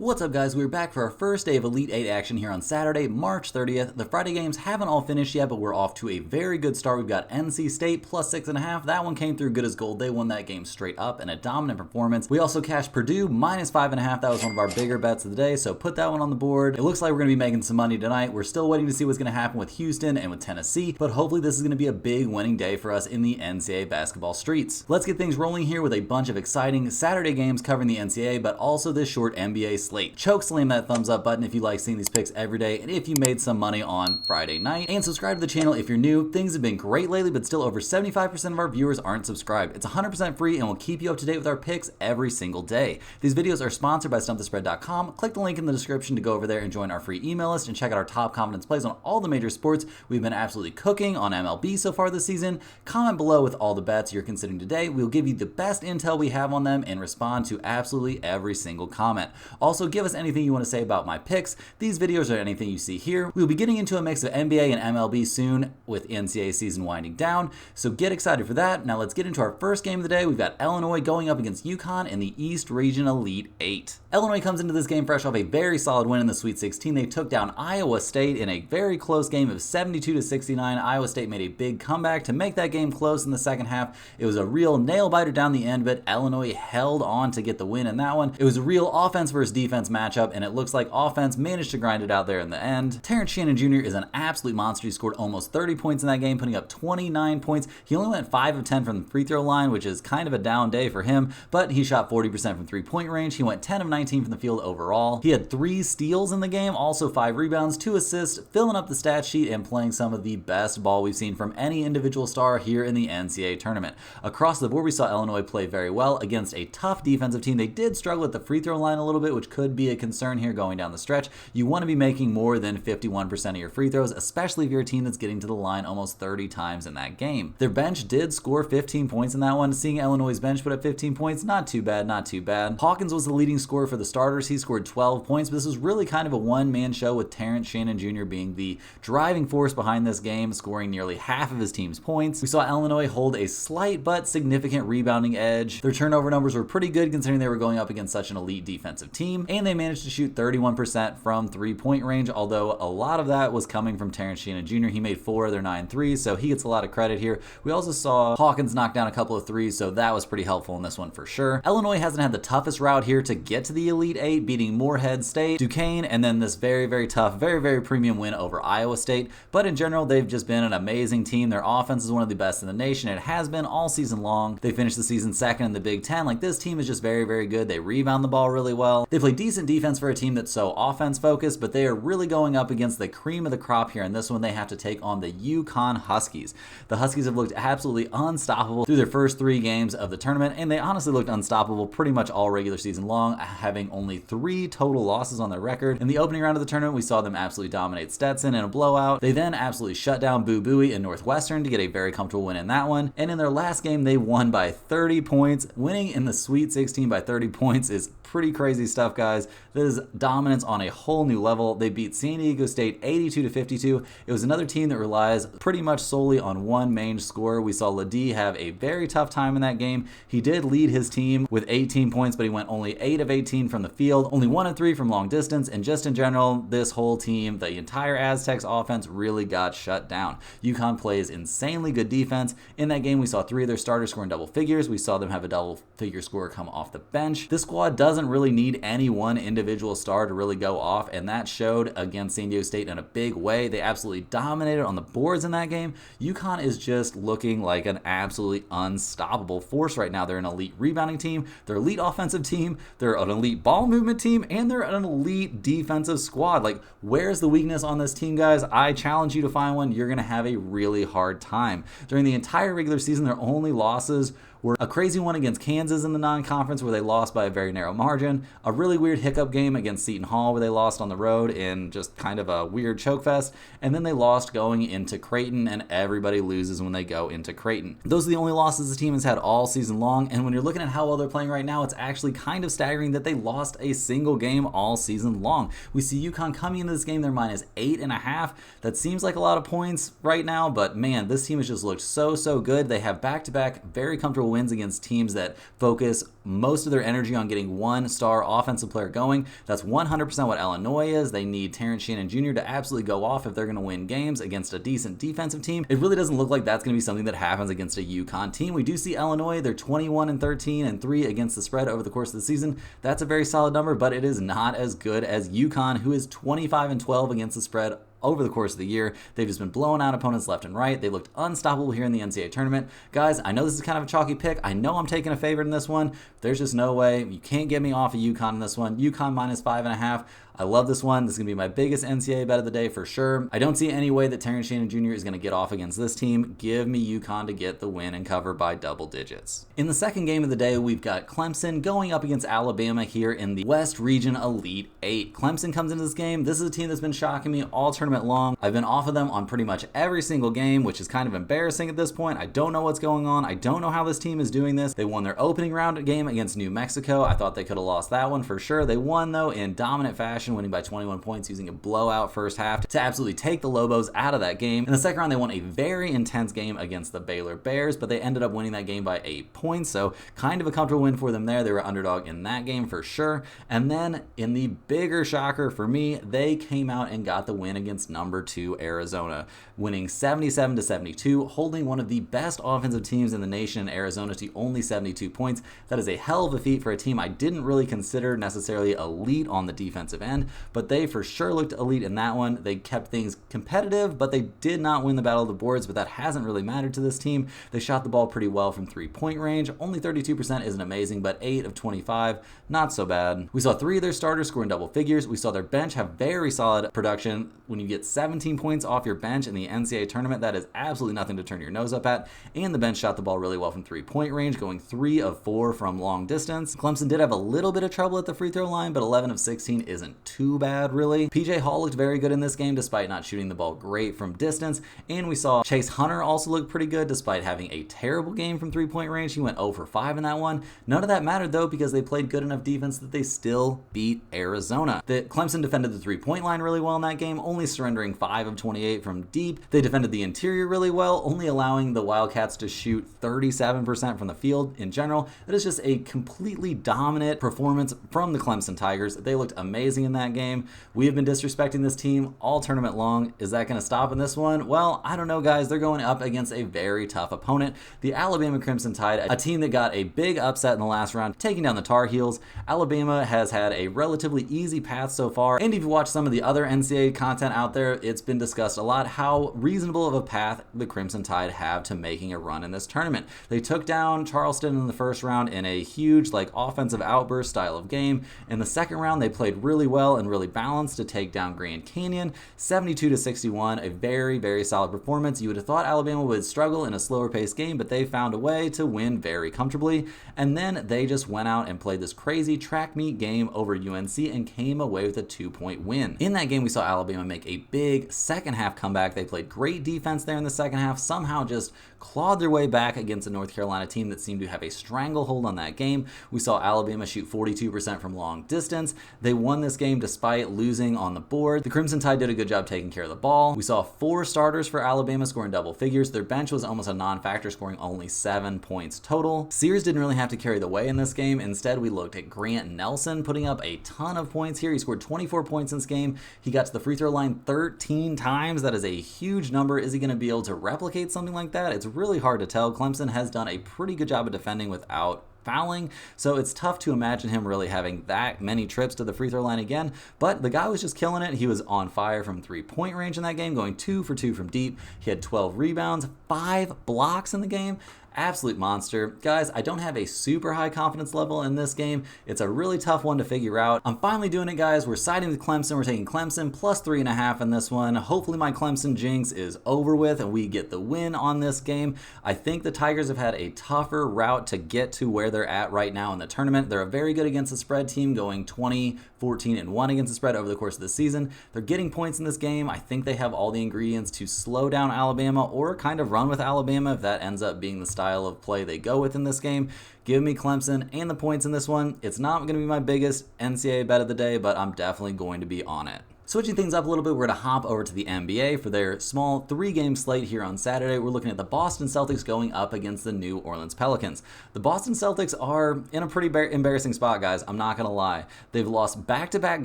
What's up, guys? We're back for our first day of Elite 8 action here on Saturday, March 30th. The Friday games haven't all finished yet, but we're off to a very good start. We've got NC State plus 6.5. That one came through good as gold. They won that game straight up in a dominant performance. We also cashed Purdue minus 5.5. That was one of our bigger bets of the day, so put that one on the board. It looks like we're going to be making some money tonight. We're still waiting to see what's going to happen with Houston and with Tennessee, but hopefully this is going to be a big winning day for us in the NCAA basketball streets. Let's get things rolling here with a bunch of exciting Saturday games covering the NCAA, but also this short NBA slate. Choke slam that thumbs up button if you like seeing these picks every day and if you made some money on Friday night, and subscribe to the channel if you're new. Things have been great lately, but still over 75% of our viewers aren't subscribed. It's 100% free and will keep you up to date with our picks every single day. These videos are sponsored by StumpTheSpread.com. Click the link in the description to go over there and join our free email list and check out our top confidence plays on all the major sports. We've been absolutely cooking on MLB so far this season. Comment below with all the bets you're considering today. We'll give you the best intel we have on them and respond to absolutely every single comment. Also, give us anything you want to say about my picks. These videos or anything you see here. We'll be getting into a mix of NBA and MLB soon with NCAA season winding down, so get excited for that. Now let's get into our first game of the day. We've got Illinois going up against Yukon in the East Region Elite 8. Illinois comes into this game fresh off a very solid win in the Sweet 16. They took down Iowa State in a very close game of 72-69. Iowa State made a big comeback to make that game close in the second half. It was a real nail-biter down the end, but Illinois held on to get the win in that one. It was a real offense versus defense matchup, and it looks like offense managed to grind it out there in the end. Terrence Shannon Jr. is an absolute monster. He scored almost 30 points in that game, putting up 29 points. He only went 5 of 10 from the free throw line, which is kind of a down day for him, but he shot 40% from three-point range. He went 10 of 19 from the field overall. He had 3 steals in the game, also 5 rebounds, 2 assists, filling up the stat sheet and playing some of the best ball we've seen from any individual star here in the NCAA tournament. Across the board, we saw Illinois play very well against a tough defensive team. They did struggle at the free throw line a little bit, which could be a concern here going down the stretch. You want to be making more than 51% of your free throws, especially if you're a team that's getting to the line almost 30 times in that game. Their bench did score 15 points in that one. Seeing Illinois' bench put up 15 points, not too bad, not too bad. Hawkins was the leading scorer for the starters. He scored 12 points, but this was really kind of a one-man show with Terrence Shannon Jr. being the driving force behind this game, scoring nearly half of his team's points. We saw Illinois hold a slight but significant rebounding edge. Their turnover numbers were pretty good considering they were going up against such an elite defensive team, and they managed to shoot 31% from three-point range, although a lot of that was coming from Terrence Shannon Jr. He made 4 of their 9 threes, so he gets a lot of credit here. We also saw Hawkins knock down a couple of threes, so that was pretty helpful in this one for sure. Illinois hasn't had the toughest route here to get to the Elite 8, beating Morehead State, Duquesne, and then this very, very tough, very, very premium win over Iowa State. But in general, they've just been an amazing team. Their offense is one of the best in the nation. It has been all season long. They finished the season second in the Big Ten. Like, this team is just very, very good. They rebound the ball really well. They play decent defense for a team that's so offense focused, but they are really going up against the cream of the crop here. In this one, they have to take on the Yukon Huskies. The Huskies have looked absolutely unstoppable through their first 3 games of the tournament, and they honestly looked unstoppable pretty much all regular season long, having only 3 total losses on their record. In the opening round of the tournament, we saw them absolutely dominate Stetson in a blowout. They then absolutely shut down Boo Buie in Northwestern to get a very comfortable win in that one. And in their last game, they won by 30 points. Winning in the Sweet 16 by 30 points is pretty crazy stuff, guys. This is dominance on a whole new level. They beat San Diego State 82-52. It was another team that relies pretty much solely on one main scorer. We saw Ledee have a very tough time in that game. He did lead his team with 18 points, but he went only 8 of 18 from the field, only 1 of 3 from long distance, and just in general, this whole team, the entire Aztecs offense really got shut down. Yukon plays insanely good defense. In that game, we saw 3 of their starters scoring double figures. We saw them have a double figure score come off the bench. This squad doesn't really need any one individual star to really go off, and that showed against San Diego State in a big way. They absolutely dominated on the boards in that game. Yukon is just looking like an absolutely unstoppable force right now. They're an elite rebounding team, they're an elite offensive team, they're an elite ball movement team, and they're an elite defensive squad. Like, where's the weakness on this team, guys? I challenge you to find one. You're going to have a really hard time. During the entire regular season, their only losses were a crazy one against Kansas in the non-conference where they lost by a very narrow margin, a really weird hiccup game against Seton Hall where they lost on the road in just kind of a weird choke fest, and then they lost going into Creighton, and everybody loses when they go into Creighton. Those are the only losses the team has had all season long, and when you're looking at how well they're playing right now, it's actually kind of staggering that they lost a single game all season long. We see Yukon coming into this game, they're minus 8.5. That seems like a lot of points right now, but man, this team has just looked so good. They have back-to-back very comfortable comfortable wins against teams that focus most of their energy on getting one star offensive player going. That's 100% what Illinois is. They need Terrence Shannon Jr. to absolutely go off if they're going to win games against a decent defensive team. It really doesn't look like that's going to be something that happens against a Yukon team. We do see Illinois, they're 21-13 and 3 against the spread over the course of the season. That's a very solid number, but it is not as good as Yukon, who is 25-12 against the spread over the course of the year. They've just been blowing out opponents left and right. They looked unstoppable here in the NCAA tournament. Guys, I know this is kind of a chalky pick. I know I'm taking a favorite in this one. There's just no way. You can't get me off of Yukon in this one. Yukon minus 5.5. I love this one. This is going to be my biggest NCAA bet of the day for sure. I don't see any way that Terrence Shannon Jr. is going to get off against this team. Give me Yukon to get the win and cover by double digits. In the second game of the day, we've got Clemson going up against Alabama here in the West Region Elite 8. Clemson comes into this game. This is a team that's been shocking me all tournament long. I've been off of them on pretty much every single game, which is kind of embarrassing at this point. I don't know what's going on. I don't know how this team is doing this. They won their opening round game against New Mexico. I thought they could have lost that one for sure. They won, though, in dominant fashion, winning by 21 points using a blowout first half to absolutely take the Lobos out of that game. In the second round, they won a very intense game against the Baylor Bears, but they ended up winning that game by 8 points, so kind of a comfortable win for them there. They were underdog in that game for sure. And then in the bigger shocker for me, they came out and got the win against number 2 Arizona, winning 77-72, holding one of the best offensive teams in the nation, Arizona, to only 72 points. That is a hell of a feat for a team I didn't really consider necessarily elite on the defensive end, but they for sure looked elite in that one. They kept things competitive, but they did not win the battle of the boards, but that hasn't really mattered to this team. They shot the ball pretty well from 3-point range. Only 32% isn't amazing, but 8 of 25, not so bad. We saw 3 of their starters score in double figures. We saw their bench have very solid production. When you get 17 points off your bench in the NCAA tournament, that is absolutely nothing to turn your nose up at, and the bench shot the ball really well from 3-point range, going 3 of 4 from long distance. Clemson did have a little bit of trouble at the free throw line, but 11 of 16 isn't too bad, really. PJ Hall looked very good in this game despite not shooting the ball great from distance, and we saw Chase Hunter also look pretty good despite having a terrible game from 3-point range. He went 0 for 5 in that one. None of that mattered, though, because they played good enough defense that they still beat Arizona. Clemson defended the 3-point line really well in that game, only surrendering 5 of 28 from deep. They defended the interior really well, only allowing the Wildcats to shoot 37% from the field in general. That is just a completely dominant performance from the Clemson Tigers. They looked amazing in that game. We have been disrespecting this team all tournament long. Is that going to stop in this one? Well, I don't know, guys. They're going up against a very tough opponent, the Alabama Crimson Tide, a team that got a big upset in the last round, taking down the Tar Heels. Alabama has had a relatively easy path so far, and if you watch some of the other NCAA content out there, it's been discussed a lot how reasonable of a path the Crimson Tide have to making a run in this tournament. They took down Charleston in the first round in a huge offensive outburst style of game. In the second round, they played really well and really balanced to take down Grand Canyon, 72-61, a very, very solid performance. You would have thought Alabama would struggle in a slower paced game, but they found a way to win very comfortably. And then they just went out and played this crazy track meet game over UNC and came away with a 2-point win. In that game, we saw Alabama make a big second half comeback. They played great defense there in the second half, somehow just clawed their way back against a North Carolina team that seemed to have a stranglehold on that game. We saw Alabama shoot 42% from long distance. They won this game despite losing on the board. The Crimson Tide did a good job taking care of the ball. We saw 4 starters for Alabama scoring double figures. Their bench was almost a non-factor, scoring only 7 points total. Sears didn't really have to carry the way in this game. Instead, we looked at Grant Nelson putting up a ton of points here. He scored 24 points in this game. He got to the free throw line 13 times. That is a huge number. Is he going to be able to replicate something like that? It's really hard to tell. Clemson has done a pretty good job of defending without fouling, so it's tough to imagine him really having that many trips to the free throw line again, but the guy was just killing it. He was on fire from 3-point range in that game, going 2 for 2 from deep. He had 12 rebounds, 5 blocks in the game. Absolute monster. Guys, I don't have a super high confidence level in this game. It's a really tough one to figure out. I'm finally doing it, guys. We're siding with Clemson. We're taking Clemson plus 3.5 in this one. Hopefully my Clemson jinx is over with and we get the win on this game. I think the Tigers have had a tougher route to get to where they're at right now in the tournament. They're a very good against the spread team, going 20-14-1 against the spread over the course of the season. They're getting points in this game. I think they have all the ingredients to slow down Alabama or kind of run with Alabama if that ends up being the style of play they go with in this game. Give me Clemson and the points in this one. It's not going to be my biggest NCAA bet of the day, but I'm definitely going to be on it. Switching things up a little bit, we're going to hop over to the NBA for their small 3-game slate here on Saturday. We're looking at the Boston Celtics going up against the New Orleans Pelicans. The Boston Celtics are in a pretty embarrassing spot, guys. I'm not going to lie. They've lost back-to-back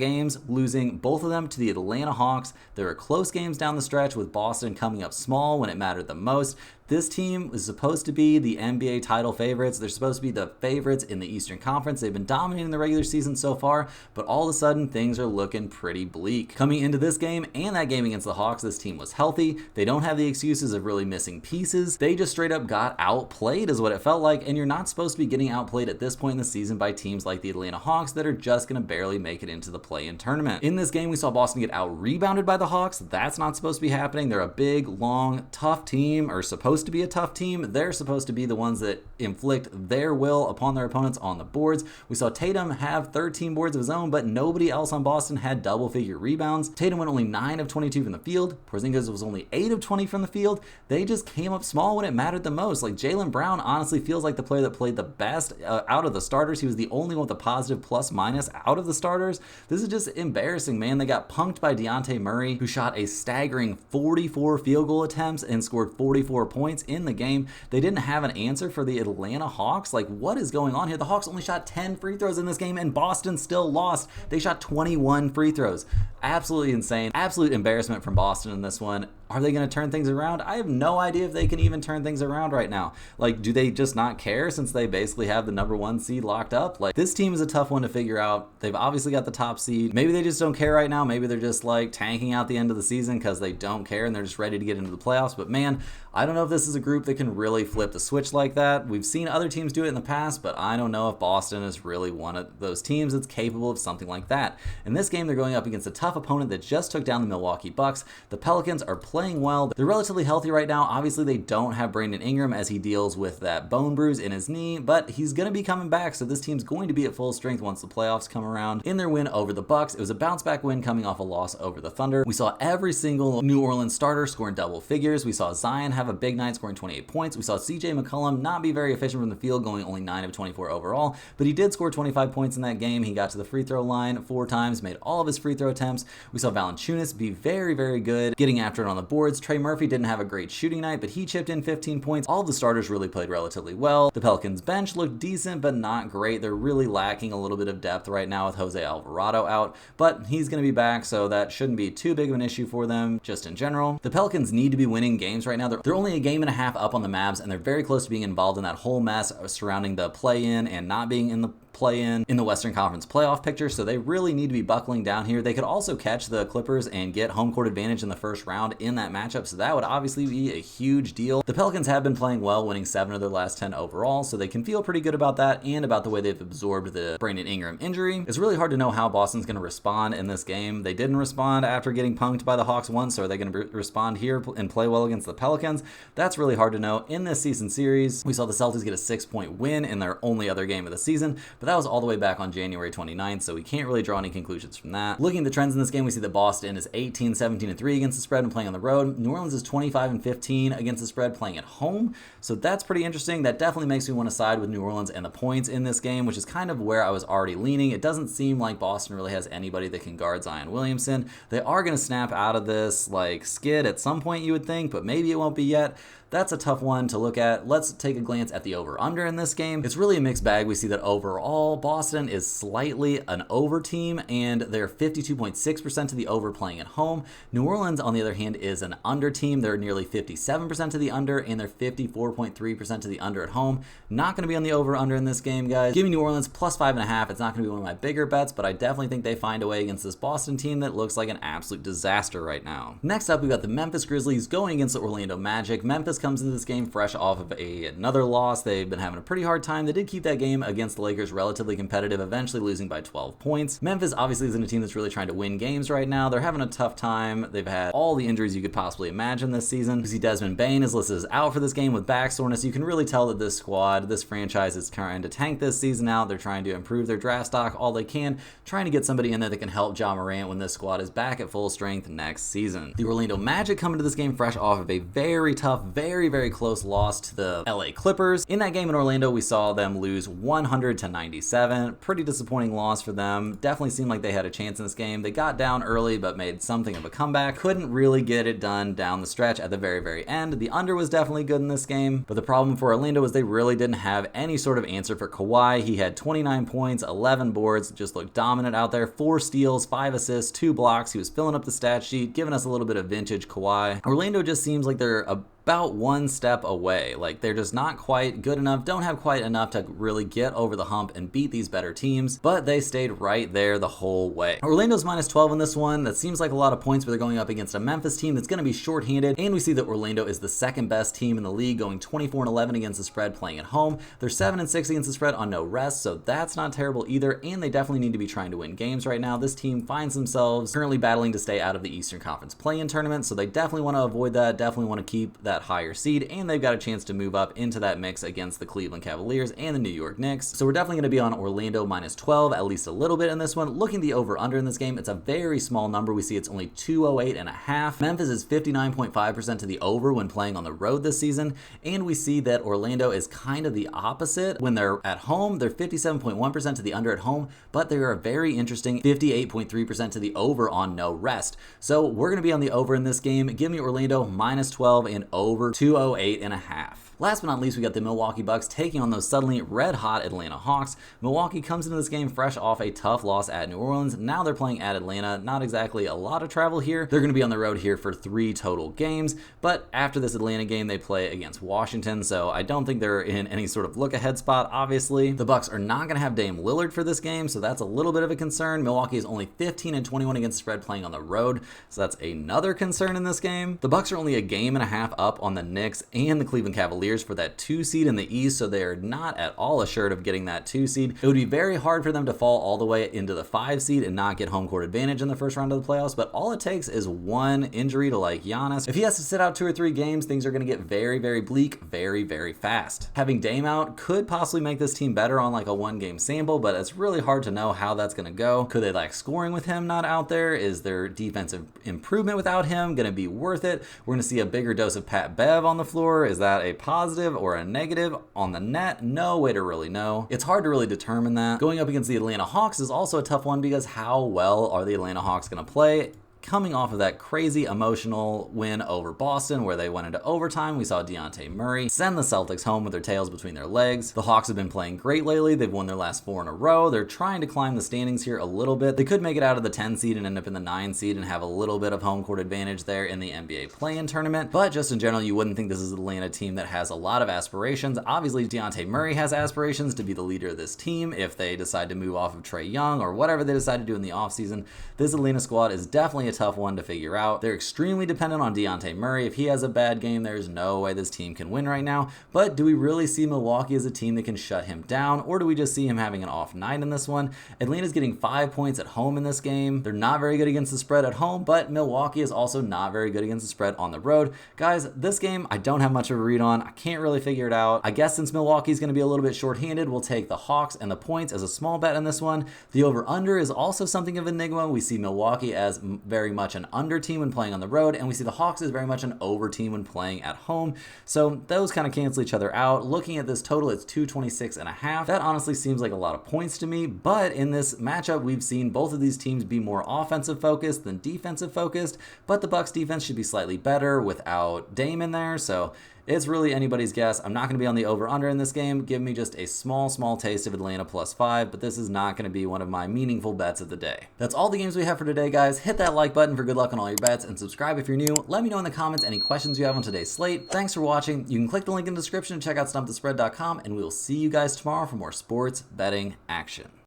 games, losing both of them to the Atlanta Hawks. There were close games down the stretch with Boston coming up small when it mattered the most. This team is supposed to be the NBA title favorites. They're supposed to be the favorites in the Eastern Conference. They've been dominating the regular season so far, but all of a sudden, things are looking pretty bleak. Coming into this game and that game against the Hawks, this team was healthy. They don't have the excuses of really missing pieces. They just straight up got outplayed is what it felt like, and you're not supposed to be getting outplayed at this point in the season by teams like the Atlanta Hawks that are just going to barely make it into the play-in tournament. In this game, we saw Boston get out-rebounded by the Hawks. That's not supposed to be happening. They're a big, long, tough team, or supposed to be a tough team. They're supposed to be the ones that inflict their will upon their opponents on the boards. We saw Tatum have 13 boards of his own, but nobody else on Boston had double-figure rebounds. Tatum went only 9 of 22 from the field. Porzingis was only 8 of 20 from the field. They just came up small when it mattered the most. Like, Jaylen Brown honestly feels like the player that played the best out of the starters. He was the only one with a positive plus-minus out of the starters. This is just embarrassing, man. They got punked by Dejounte Murray, who shot a staggering 44 field goal attempts and scored 44 points in the game. They didn't have an answer for the Atlanta Hawks. Like, what is going on here? The Hawks only shot 10 free throws in this game, and Boston still lost. They shot 21 free throws. Absolutely insane. Absolute embarrassment from Boston in this one. Are they going to turn things around? I have no idea if they can even turn things around right now. Like, do they just not care since they basically have the #1 seed locked up? Like, this team is a tough one to figure out. They've obviously got the top seed. Maybe they just don't care right now. Maybe they're just like tanking out the end of the season because they don't care and they're just ready to get into the playoffs. But man, I don't know if this is a group that can really flip the switch like that. We've seen other teams do it in the past, but I don't know if Boston is really one of those teams that's capable of something like that. In this game, they're going up against a tough opponent that just took down the Milwaukee Bucks. The Pelicans are playing well. They're relatively healthy right now. Obviously, they don't have Brandon Ingram as he deals with that bone bruise in his knee, but he's going to be coming back, so this team's going to be at full strength once the playoffs come around. In their win over the Bucks, it was a bounce-back win coming off a loss over the Thunder. We saw every single New Orleans starter scoring double figures. We saw Zion have a big night scoring 28 points. We saw CJ McCollum not be very efficient from the field, going only 9 of 24 overall, but he did score 25 points in that game. He got to the free throw line 4 times, made all of his free throw attempts. We saw Valanciunas be very, very good, getting after it on the boards. Trey Murphy didn't have a great shooting night, but he chipped in 15 points. All of the starters really played relatively well. The Pelicans bench looked decent, but not great. They're really lacking a little bit of depth right now with Jose Alvarado out, but he's going to be back, so that shouldn't be too big of an issue for them just in general. The Pelicans need to be winning games right now. They're only a game and a half up on the Mavs, and they're very close to being involved in that whole mess surrounding the play-in and not being in the play-in the Western Conference playoff picture, so they really need to be buckling down here. They could also catch the Clippers and get home court advantage in the first round in that matchup, so that would obviously be a huge deal. The Pelicans have been playing well, winning 7 of their last 10 overall, so they can feel pretty good about that and about the way they've absorbed the Brandon Ingram injury. It's really hard to know how Boston's going to respond in this game. They didn't respond after getting punked by the Hawks once, so are they going to respond here and play well against the Pelicans? That's really hard to know. In this season series, we saw the Celtics get a 6-point win in their only other game of the season, but that was all the way back on January 29th, so we can't really draw any conclusions from that. Looking at the trends in this game, we see that Boston is 18, 17, and 3 against the spread and playing on the road. New Orleans is 25 and 15 against the spread playing at home, so that's pretty interesting. That definitely makes me want to side with New Orleans and the points in this game, which is kind of where I was already leaning. It doesn't seem like Boston really has anybody that can guard Zion Williamson. They are going to snap out of this like skid at some point, you would think, but maybe it won't be yet. That's a tough one to look at. Let's take a glance at the over-under in this game. It's really a mixed bag. We see that overall, Boston is slightly an over team, and they're 52.6% to the over playing at home. New Orleans, on the other hand, is an under team. They're nearly 57% to the under, and they're 54.3% to the under at home. Not going to be on the over-under in this game, guys. Give me New Orleans plus 5.5. It's not going to be one of my bigger bets, but I definitely think they find a way against this Boston team that looks like an absolute disaster right now. Next up, we've got the Memphis Grizzlies going against the Orlando Magic. Memphis comes into this game fresh off of another loss. They've been having a pretty hard time. They did keep that game against the Lakers relatively competitive, eventually losing by 12 points. Memphis obviously isn't a team that's really trying to win games right now. They're having a tough time. They've had all the injuries you could possibly imagine this season. You see Desmond Bane is listed as out for this game with back soreness. You can really tell that this squad, this franchise is trying to tank this season out. They're trying to improve their draft stock all they can, trying to get somebody in there that can help Ja Morant when this squad is back at full strength next season. The Orlando Magic come into this game fresh off of a very tough, very close loss to the LA Clippers. In that game in Orlando, we saw them lose 100-99. 97. Pretty disappointing loss for them. Definitely seemed like they had a chance in this game. They got down early but made something of a comeback. Couldn't really get it done down the stretch at the very end. The under was definitely good in this game, but the problem for Orlando was they really didn't have any sort of answer for Kawhi. He had 29 points, 11 boards, just looked dominant out there. 4 steals, 5 assists, 2 blocks. He was filling up the stat sheet, giving us a little bit of vintage Kawhi. Orlando just seems like they're about one step away. Like, they're just not quite good enough, don't have quite enough to really get over the hump and beat these better teams, but they stayed right there the whole way. Orlando's minus 12 in this one. That seems like a lot of points, but they're going up against a Memphis team that's going to be shorthanded, and we see that Orlando is the second best team in the league, going 24-11 against the spread playing at home. They're 7-6 against the spread on no rest, so that's not terrible either, and they definitely need to be trying to win games right now. This team finds themselves currently battling to stay out of the Eastern Conference play-in tournament, so they definitely want to avoid that, definitely want to keep that higher seed, and they've got a chance to move up into that mix against the Cleveland Cavaliers and the New York Knicks. So we're definitely going to be on Orlando minus 12, at least a little bit in this one. Looking the over-under in this game, it's a very small number. We see it's only 208.5. Memphis is 59.5% to the over when playing on the road this season, and we see that Orlando is kind of the opposite. When they're at home, they're 57.1% to the under at home, but they are a very interesting 58.3% to the over on no rest. So we're going to be on the over in this game. Give me Orlando minus 12 and over 208.5. Last but not least, we got the Milwaukee Bucks taking on those suddenly red-hot Atlanta Hawks. Milwaukee comes into this game fresh off a tough loss at New Orleans. Now they're playing at Atlanta. Not exactly a lot of travel here. They're going to be on the road here for 3 total games, but after this Atlanta game, they play against Washington, so I don't think they're in any sort of look-ahead spot, obviously. The Bucks are not going to have Dame Lillard for this game, so that's a little bit of a concern. Milwaukee is only 15-21 against the spread playing on the road, so that's another concern in this game. The Bucks are only a game and a half up on the Knicks and the Cleveland Cavaliers for that 2 seed in the East, so they are not at all assured of getting that 2 seed. It would be very hard for them to fall all the way into the 5 seed and not get home court advantage in the first round of the playoffs, but all it takes is one injury to like Giannis. If he has to sit out 2 or 3 games, things are going to get very bleak very fast. Having Dame out could possibly make this team better on like a 1-game sample, but it's really hard to know how that's going to go. Could they lack scoring with him not out there? Is their defensive improvement without him going to be worth it? We're going to see a bigger dose of Pat Bev on the floor. Is that a positive or a negative on the net? No way to really know. It's hard to really determine that. Going up against the Atlanta Hawks is also a tough one because how well are the Atlanta Hawks going to play? Coming off of that crazy emotional win over Boston where they went into overtime, we saw Dejounte Murray send the Celtics home with their tails between their legs. The Hawks have been playing great lately. They've won their last 4 in a row. They're trying to climb the standings here a little bit. They could make it out of the 10 seed and end up in the 9 seed and have a little bit of home court advantage there in the NBA play-in tournament. But just in general, you wouldn't think this is an Atlanta team that has a lot of aspirations. Obviously, Dejounte Murray has aspirations to be the leader of this team if they decide to move off of Trae Young or whatever they decide to do in the offseason. This Atlanta squad is definitely a tough one to figure out. They're extremely dependent on Dejounte Murray. If he has a bad game, there's no way this team can win right now. But do we really see Milwaukee as a team that can shut him down, or do we just see him having an off night in this one? Atlanta's getting 5 points at home in this game. They're not very good against the spread at home, but Milwaukee is also not very good against the spread on the road. Guys, this game I don't have much of a read on. I can't really figure it out. I guess since Milwaukee's going to be a little bit shorthanded, we'll take the Hawks and the points as a small bet in this one. The over-under is also something of an enigma. We see Milwaukee as very much an under team when playing on the road, and we see the Hawks as very much an over team when playing at home. So those kind of cancel each other out. Looking at this total, it's 226.5. That honestly seems like a lot of points to me, but in this matchup, we've seen both of these teams be more offensive focused than defensive focused, but the Bucks defense should be slightly better without Dame in there, so it's really anybody's guess. I'm not going to be on the over-under in this game. Give me just a small taste of Atlanta +5, but this is not going to be one of my meaningful bets of the day. That's all the games we have for today, guys. Hit that like button for good luck on all your bets, and subscribe if you're new. Let me know in the comments any questions you have on today's slate. Thanks for watching. You can click the link in the description to check out stumpthespread.com, and we will see you guys tomorrow for more sports betting action.